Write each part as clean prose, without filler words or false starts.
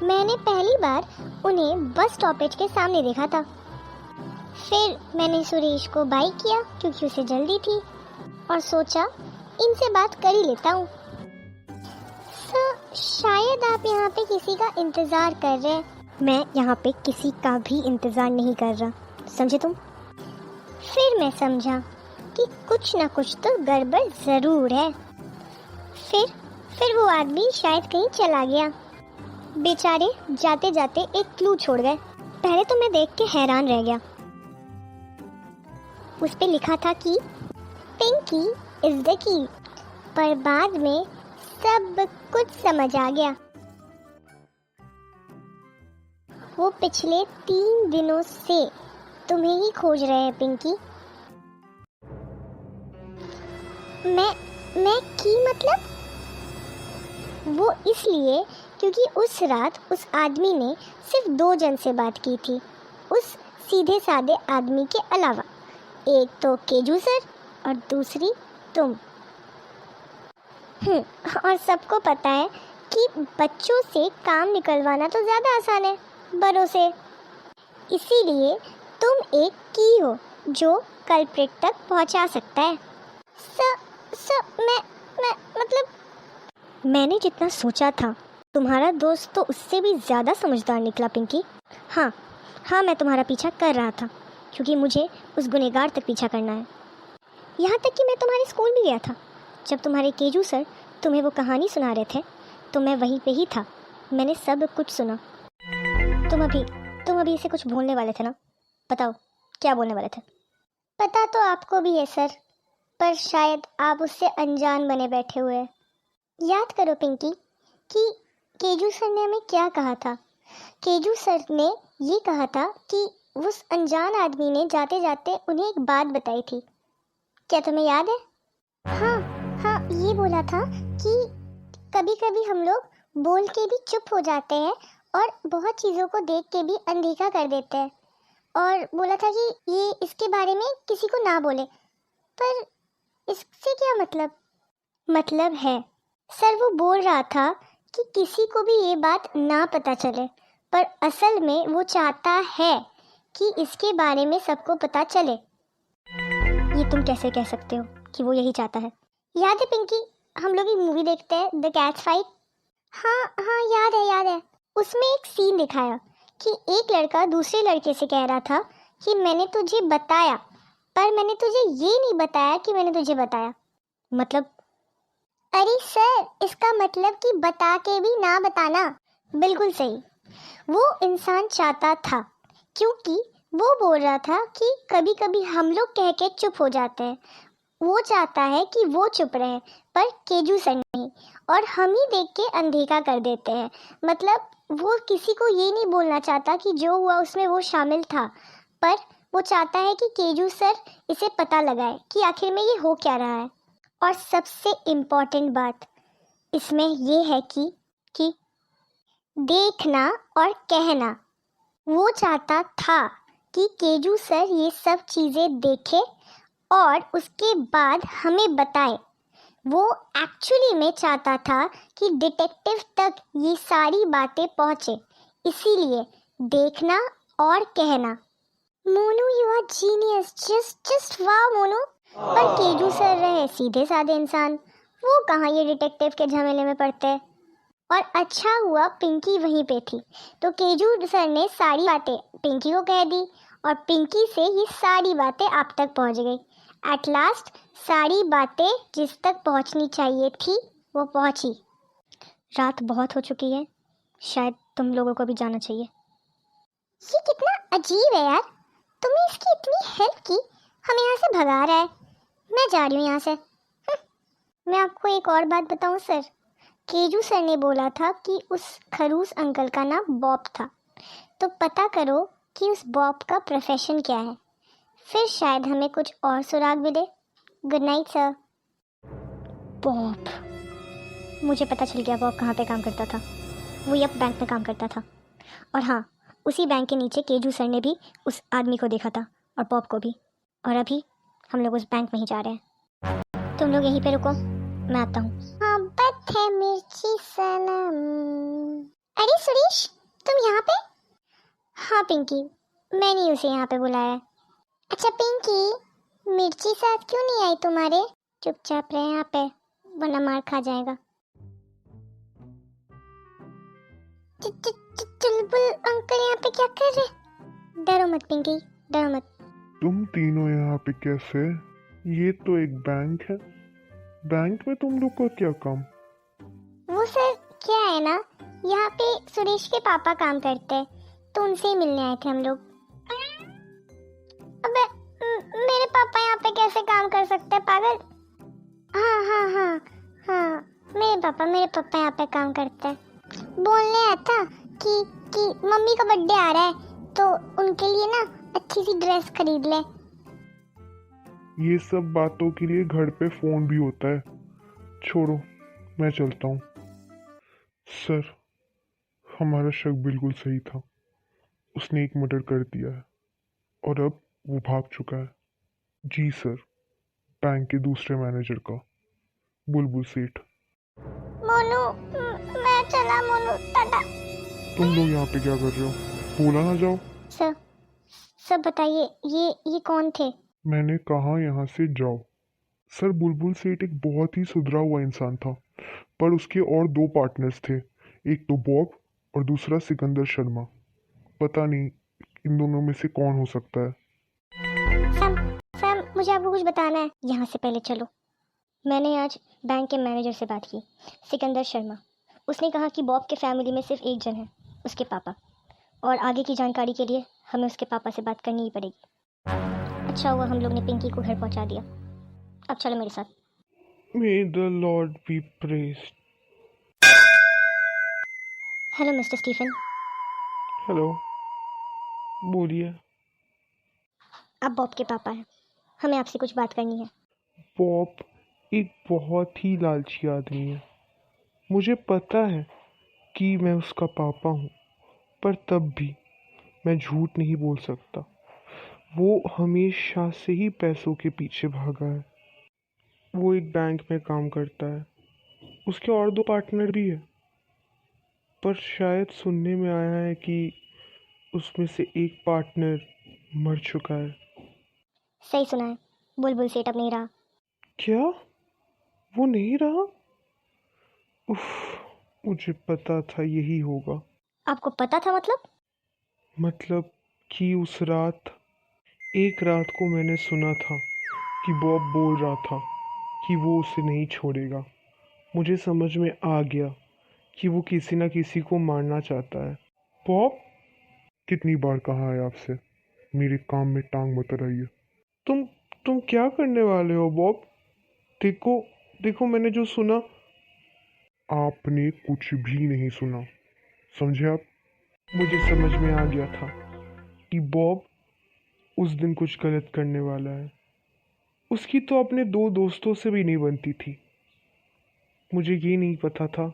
मैंने पहली बार उन्हें बस स्टॉपेज के सामने देखा था। फिर मैंने सुरेश को बाय किया क्योंकि उसे जल्दी थी और सोचा इनसे बात कर ही लेता हूँ। शायद आप यहाँ पे किसी का इंतज़ार कर रहे हैं। मैं यहाँ पे किसी का भी इंतज़ार नहीं कर रहा, समझे तुम? फिर मैं समझा कि कुछ ना कुछ तो गड़बड़ ज़रूर है। फिर वो आदमी शायद कहीं चला गया। बेचारे जाते जाते एक क्लू छोड़ गए। पहले तो मैं देख के हैरान रह गया। उस पे लिखा था कि पिंकी इज द की, पर बाद में सब कुछ समझ आ गया। वो पिछले 3 दिनों से तुम्हें ही खोज रहे हैं पिंकी। मैं की मतलब? वो इसलिए क्योंकि उस रात उस आदमी ने सिर्फ 2 जन से बात की थी, उस सीधे साधे आदमी के अलावा। एक तो केजू सर और दूसरी तुम। और सबको पता है कि बच्चों से काम निकलवाना तो ज़्यादा आसान है बड़ों से। इसीलिए तुम एक की हो जो कल्प्रिट तक पहुंचा सकता है। मैं मतलब मैंने जितना सोचा था तुम्हारा दोस्त तो उससे भी ज़्यादा समझदार निकला पिंकी। हाँ, मैं तुम्हारा पीछा कर रहा था क्योंकि मुझे उस गुनहगार तक पीछा करना है। यहाँ तक कि मैं तुम्हारे स्कूल भी गया था। जब तुम्हारे केजू सर तुम्हें वो कहानी सुना रहे थे तो मैं वहीं पे ही था। मैंने सब कुछ सुना। तुम अभी इसे कुछ बोलने वाले थे ना? बताओ क्या बोलने वाले थे? पता तो आपको भी है सर, पर शायद आप उससे अनजान बने बैठे हुए हैं। याद करो पिंकी कि केजू सर ने हमें क्या कहा था। केजू सर ने ये कहा था कि उस अनजान आदमी ने जाते जाते उन्हें एक बात बताई थी। क्या तुम्हें याद है? हाँ, ये बोला था कि कभी कभी हम लोग बोल के भी चुप हो जाते हैं और बहुत चीज़ों को देख के भी अनदेखा कर देते हैं। और बोला था कि ये इसके बारे में किसी को ना बोले। पर इससे क्या मतलब है सर, वो बोल रहा था कि किसी को भी ये बात ना पता चले, पर असल में वो चाहता है कि इसके बारे में सबको पता चले। ये तुम कैसे कह सकते हो कि वो यही चाहता है? याद है पिंकी, हम लोग एक मूवी देखते हैं द कैट्स फाइट। हाँ, याद है। उसमें एक सीन दिखाया कि एक लड़का दूसरे लड़के से कह रहा था कि मैंने तुझे बताया, पर मैंने तुझे ये नहीं बताया कि मैंने तुझे बताया। मतलब? अरे सर, इसका मतलब कि बता के भी ना बताना। बिल्कुल सही। वो इंसान चाहता था, क्योंकि वो बोल रहा था कि कभी कभी हम लोग कह के चुप हो जाते हैं। वो चाहता है कि वो चुप रहे, पर केजू सर नहीं, और हम ही देख के अनदेखा कर देते हैं। मतलब वो किसी को ये नहीं बोलना चाहता कि जो हुआ उसमें वो शामिल था, पर वो चाहता है कि केजू सर इसे पता लगाए कि आखिर में ये हो क्या रहा है। और सबसे इम्पोर्टेंट बात इसमें ये है कि देखना और कहना। वो चाहता था कि केजू सर ये सब चीज़ें देखे और उसके बाद हमें बताए। वो एक्चुअली में चाहता था कि डिटेक्टिव तक ये सारी बातें पहुँचे, इसीलिए देखना और कहना। Monu, you are genius, just वाह मोनू। पर केजू सर रहे सीधे साधे इंसान, वो कहाँ ये डिटेक्टिव के झमेले में पड़ते। और अच्छा हुआ पिंकी वहीं पे थी, तो केजू सर ने सारी बातें पिंकी को कह दी और पिंकी से ये सारी बातें आप तक पहुंच गई। एट लास्ट सारी बातें जिस तक पहुंचनी चाहिए थी वो पहुंची। रात बहुत हो चुकी है, शायद तुम लोगों को भी जाना चाहिए। ये कितना अजीब है यार, तुमने इसकी इतनी हेल्प की, हमें यहाँ से भगा रहा है। मैं जा रही हूँ यहाँ से। मैं आपको एक और बात बताऊँ सर, केजू सर ने बोला था कि उस खरूस अंकल का नाम बॉब था, तो पता करो कि उस बॉब का प्रोफेशन क्या है, फिर शायद हमें कुछ और सुराग मिले। Good night sir. बॉब, मुझे पता चल गया बॉब कहाँ पे काम करता था। वो यप बैंक में काम करता था, और हाँ, उसी बैंक के नीचे केजू सर ने भी उस आदमी को देखा था और बॉब को भी। और अभी हम लोग उस बैंक में ही जा रहे हैं। तुम लोग यहीं पे रुको, मैं आता हूँ। मोहब्बत है मिर्ची सनम। अरे सुरेश, तुम यहाँ पे? हाँ पिंकी, मैंने ही उसे यहाँ पे बुलाया है। अच्छा पिंकी, मिर्ची साथ क्यों नहीं आई तुम्हारे? चुपचाप रहे यहाँ पे, वरना मार खा जाएगा। चुलबुल अंकल यहाँ पे क्या कर रहे? डरो मत पिंकी, डरो मत। तुम तीनों यहाँ पे कैसे? ये तो एक बैंक है, बैंक में तुम लोग का क्या काम? वो सर क्या है ना, यहाँ पे सुरेश के पापा काम करते हैं, तो उनसे ही मिलने आए थे हम लोग। अबे मेरे पापा यहाँ पे कैसे काम कर सकते हैं पागल? हाँ हाँ हाँ हाँ, मेरे पापा यहाँ पे काम करते हैं। बोलने आया था कि मम्मी का बर्थडे आ रहा है, तो उनके लिए ना अच्छी सी ड्रेस खरीद ले। ये सब बातों के लिए घर पे फोन भी होता है। छोड़ो, मैं चलता हूँ। सर, हमारा शक बिल्कुल सही था। उसने एक मर्डर कर दिया है और अब वो भाग चुका है। जी सर, बैंक के दूसरे मैनेजर का, बुलबुल सेठ। मोनू, मैं चला मोनू, टाटा। तुम लोग यहाँ पे क्या कर रहे हो? बोला ना जाओ। सर, सब बताइए, ये कौन थे? मैंने कहा यहाँ से जाओ। सर, बुलबुल सेठ एक बहुत ही सुधरा हुआ इंसान था, पर उसके और दो पार्टनर्स थे। एक तो बॉब और दूसरा सिकंदर शर्मा। पता नहीं इन दोनों में से कौन हो सकता है। सर मुझे आपको कुछ बताना है। यहाँ से पहले चलो। मैंने आज बैंक के मैनेजर से बात की, सिकंदर शर्मा। उसने कहा कि बॉब के फैमिली में सिर्फ एक जन है, उसके पापा, और आगे की जानकारी के लिए हमें उसके पापा से बात करनी ही पड़ेगी। अच्छा हुआ हम लोग ने पिंकी को घर पहुंचा दिया। अब चलो मेरे साथ। May the Lord be praised. Hello mister Stephen. Hello, बोलिए। आप बॉब के पापा हैं, हमें आपसे कुछ बात करनी है। बॉब एक बहुत ही लालची आदमी है। मुझे पता है कि मैं उसका पापा हूँ, पर तब भी मैं झूठ नहीं बोल सकता। वो हमेशा से ही पैसों के पीछे भागा है। वो एक बैंक में काम करता है, उसके और दो पार्टनर भी है, पर शायद सुनने में आया है कि उसमें से एक पार्टनर मर चुका है। सही सुना है, बुलबुल सेठ अब नहीं रहा। क्या? वो नहीं रहा? उफ, मुझे पता था यही होगा। आपको पता था मतलब कि उस रात, एक रात को मैंने सुना था कि बॉब बोल रहा था कि वो उसे नहीं छोड़ेगा। मुझे समझ में आ गया कि वो किसी ना किसी को मारना चाहता है। बॉब, कितनी बार कहा है आपसे मेरे काम में टांग मत अड़ाइए। तुम क्या करने वाले हो बॉब? देखो देखो, मैंने जो सुना। आपने कुछ भी नहीं सुना, समझे आप? मुझे समझ में आ गया था कि बॉब उस दिन कुछ गलत करने वाला है। उसकी तो अपने दो दोस्तों से भी नहीं बनती थी। मुझे ये नहीं पता था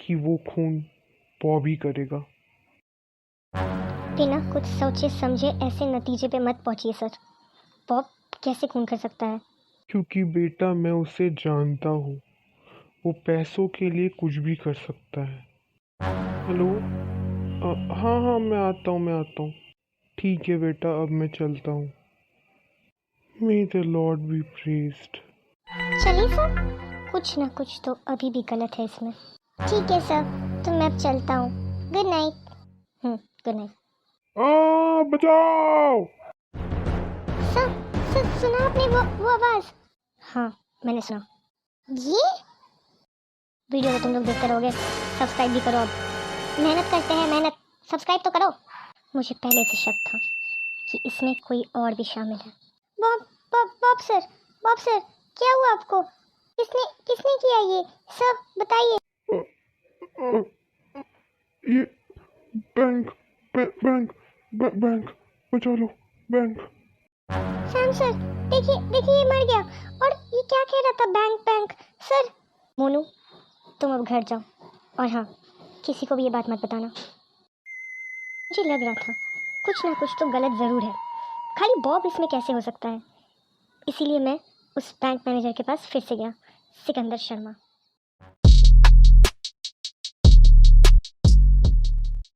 कि वो खून बॉब ही करेगा। बिना कुछ सोचे समझे ऐसे नतीजे पे मत पहुंचिए सर। बॉब कैसे खून कर सकता है? क्योंकि बेटा, मैं उसे जानता हूँ। वो पैसों के लिए कुछ भी कर सकता है। हेलो, हाँ हाँ, मैं आता हूँ। ठीक है बेटा, अब मैं चलता हूँ। May the Lord be praised. चलिए सर, कुछ ना कुछ तो अभी भी गलत है इसमें। ठीक है सर, तो मैं अब चलता हूँ। Good night. Good night. बचाओ! सर, सुना आपने वो आवाज़? हाँ, मैंने सुना। ये वीडियो को तुम लोग देखते रहोगे, सब्सक्राइब भी करो। अब मेहनत करते हैं, मेहनत। सब्सक्राइब तो करो। मुझे पहले से शक था कि इसमें कोई और भी शामिल है। बॉब सर, क्या हुआ आपको? किसने किया ये सब, बताइए। ये बैंक बैंक बैंक बचा लो, बैंक। सैम सर, देखिए ये मर गया। और ये क्या कह रहा था, बैंक सर। मोनू, तुम अब घर जाओ, और हाँ, किसी को भी ये बात मत बताना। मुझे लग रहा था कुछ ना कुछ तो गलत ज़रूर है। खाली बॉब इसमें कैसे हो सकता है? इसीलिए मैं उस बैंक मैनेजर के पास फिर से गया, सिकंदर शर्मा।